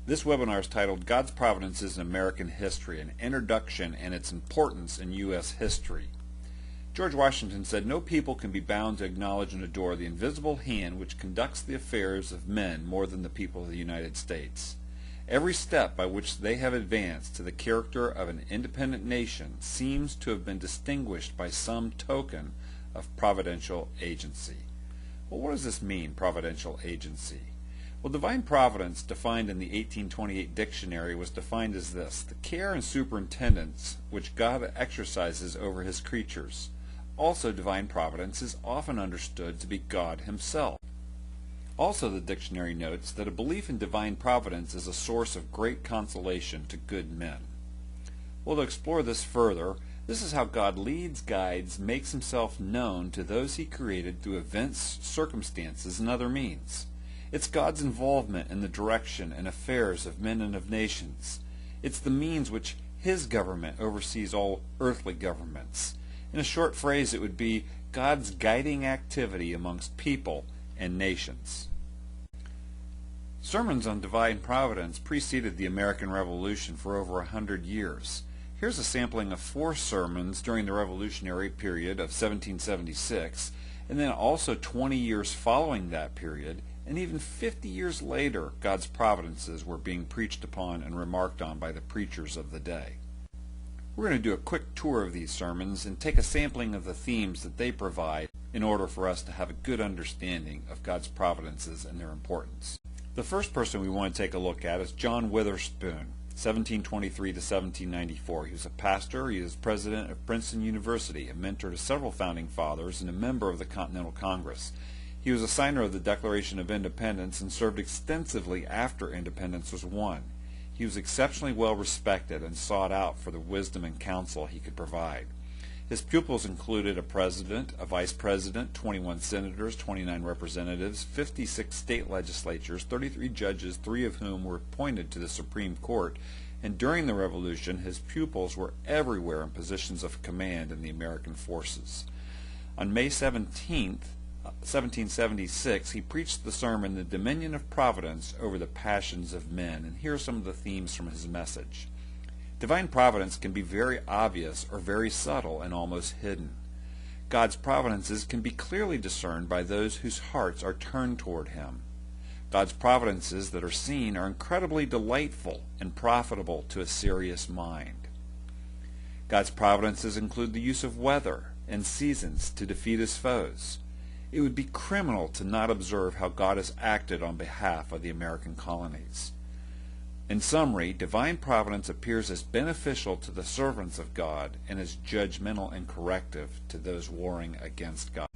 This webinar is titled God's Providences in American History, an Introduction and Its Importance in U.S. History. George Washington said, "No people can be bound to acknowledge and adore the invisible hand which conducts the affairs of men more than the people of the United States. Every step by which they have advanced to the character of an independent nation seems to have been distinguished by some token of providential agency." Well, what does this mean, providential agency? Well, divine providence, defined in the 1828 dictionary, was defined as this: the care and superintendence which God exercises over his creatures. Also, divine providence is often understood to be God himself. Also, the dictionary notes that a belief in divine providence is a source of great consolation to good men. Well, to explore this further, this is how God leads, guides, makes himself known to those he created through events, circumstances, and other means. It's God's involvement in the direction and affairs of men and of nations. It's the means which his government oversees all earthly governments. In a short phrase, it would be God's guiding activity amongst people and nations. Sermons on divine providence preceded the American Revolution for over 100 years. Here's a sampling of 4 sermons during the Revolutionary period of 1776, and then also 20 years following that period, and even 50 years later, God's providences were being preached upon and remarked on by the preachers of the day. We're going to do a quick tour of these sermons and take a sampling of the themes that they provide in order for us to have a good understanding of God's providences and their importance. The first person we want to take a look at is John Witherspoon, 1723 to 1794. He was a pastor, he was president of Princeton University, a mentor to several founding fathers, and a member of the Continental Congress. He was a signer of the Declaration of Independence and served extensively after independence was won. He was exceptionally well respected and sought out for the wisdom and counsel he could provide. His pupils included a president, a vice president, 21 senators, 29 representatives, 56 state legislatures, 33 judges, 3 of whom were appointed to the Supreme Court, and during the Revolution his pupils were everywhere in positions of command in the American forces. On May 17, 1776, he preached the sermon, "The Dominion of Providence over the Passions of Men," and here are some of the themes from his message. Divine providence can be very obvious or very subtle and almost hidden. God's providences can be clearly discerned by those whose hearts are turned toward him. God's providences that are seen are incredibly delightful and profitable to a serious mind. God's providences include the use of weather and seasons to defeat his foes. It would be criminal to not observe how God has acted on behalf of the American colonies. In summary, divine providence appears as beneficial to the servants of God and as judgmental and corrective to those warring against God.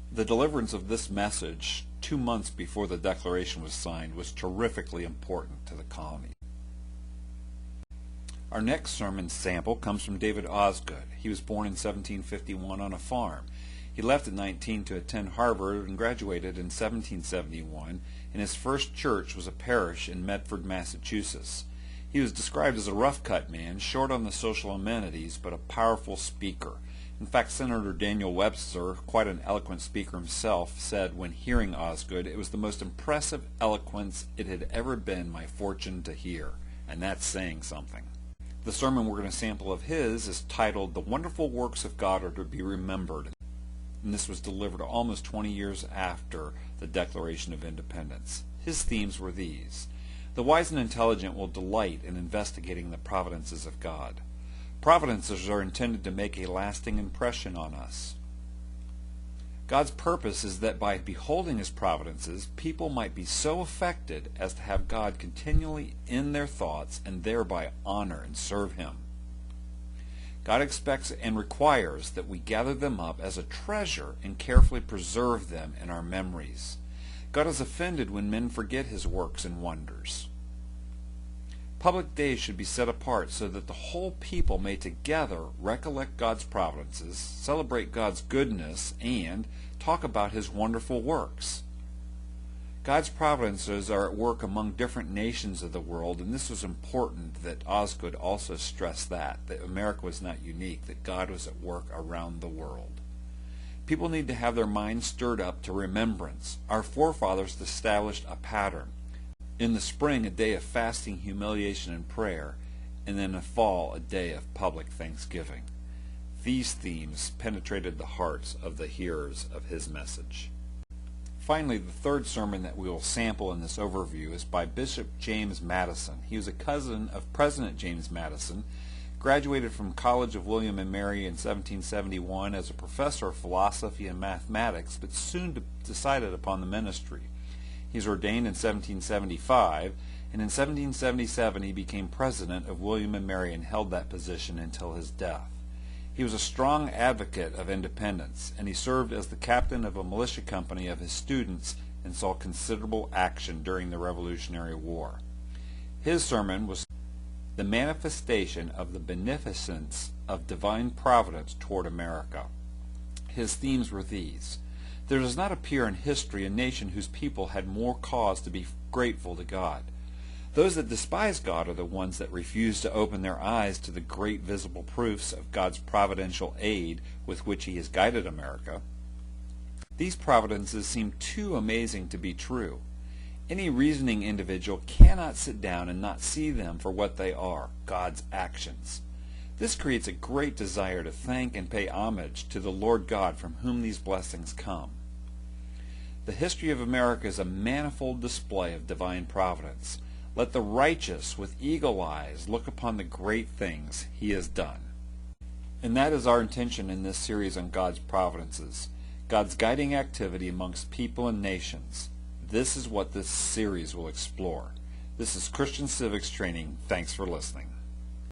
The deliverance of this message 2 months before the Declaration was signed was terrifically important to the colony. Our next sermon sample comes from David Osgood. He was born in 1751 on a farm. He left at 19 to attend Harvard and graduated in 1771, and his first church was a parish in Medford, Massachusetts. He was described as a rough-cut man, short on the social amenities, but a powerful speaker. In fact, Senator Daniel Webster, quite an eloquent speaker himself, said when hearing Osgood, "It was the most impressive eloquence it had ever been my fortune to hear," and that's saying something. The sermon we're going to sample of his is titled, "The Wonderful Works of God Are to be Remembered," and this was delivered almost 20 years after the Declaration of Independence. His themes were these: the wise and intelligent will delight in investigating the providences of God. Providences are intended to make a lasting impression on us. God's purpose is that by beholding his providences, people might be so affected as to have God continually in their thoughts and thereby honor and serve him. God expects and requires that we gather them up as a treasure and carefully preserve them in our memories. God is offended when men forget his works and wonders. Public days should be set apart so that the whole people may together recollect God's providences, celebrate God's goodness, and talk about his wonderful works. God's providences are at work among different nations of the world, and this was important that Osgood also stressed that America was not unique, that God was at work around the world. People need to have their minds stirred up to remembrance. Our forefathers established a pattern. In the spring, a day of fasting, humiliation, and prayer, and in the fall, a day of public thanksgiving. These themes penetrated the hearts of the hearers of his message. Finally, the third sermon that we will sample in this overview is by Bishop James Madison. He was a cousin of President James Madison, graduated from College of William and Mary in 1771 as a professor of philosophy and mathematics, but soon decided upon the ministry. He was ordained in 1775, and in 1777 he became president of William and Mary and held that position until his death. He was a strong advocate of independence, and he served as the captain of a militia company of his students and saw considerable action during the Revolutionary War. His sermon was the manifestation of the beneficence of divine providence toward America. His themes were these: there does not appear in history a nation whose people had more cause to be grateful to God. Those that despise God are the ones that refuse to open their eyes to the great visible proofs of God's providential aid with which he has guided America. These providences seem too amazing to be true. Any reasoning individual cannot sit down and not see them for what they are, God's actions. This creates a great desire to thank and pay homage to the Lord God from whom these blessings come. The history of America is a manifold display of divine providence. Let the righteous with eagle eyes look upon the great things he has done. And that is our intention in this series on God's providences, God's guiding activity amongst people and nations. This is what this series will explore. This is Christian Civics Training. Thanks for listening.